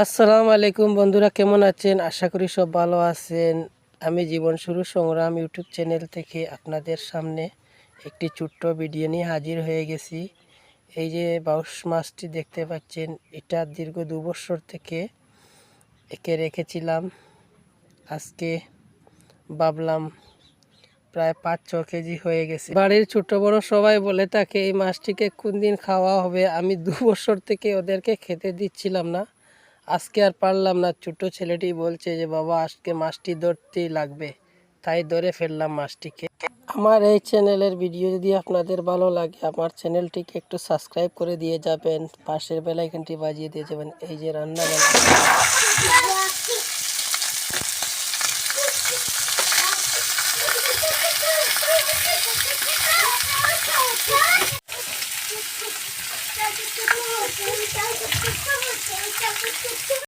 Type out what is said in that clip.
আসসালামু আলাইকুম বন্ধুরা, কেমন আছেন? আশা করি সব ভালো আছেন। আমি জীবন শুরু সংগ্রাম ইউটিউব চ্যানেল থেকে আপনাদের সামনে একটি ছোট্ট ভিডিও নিয়ে হাজির হয়ে গেছি। এই যে বাউস মাছটি দেখতে পাচ্ছেন, এটা দীর্ঘ 2 বছর থেকে একে রেখেছিলাম। আজকে ভাবলাম প্রায় 5-6 কেজি হয়ে গেছে। বাড়ির ছোট বড় সবাই বলে থাকে এই মাছটিকে কোন দিন খাওয়া হবে। আমি 2 বছর থেকে ওদেরকে খেতে দিচ্ছিলাম না। আজকে আর পারলাম না। ছোট ছেলেটি বলছে যে বাবা আজকে মাছটি ধরতেই লাগবে, তাই ধরে ফেললাম মাছটিকে। আমার এই চ্যানেলের ভিডিও যদি আপনাদের ভালো লাগে, আমার চ্যানেলটিকে একটু সাবস্ক্রাইব করে দিয়ে যাবেন, পাশের বেল আইকনটি বাজিয়ে দিয়ে যাবেন। এই যে রান্না বান্না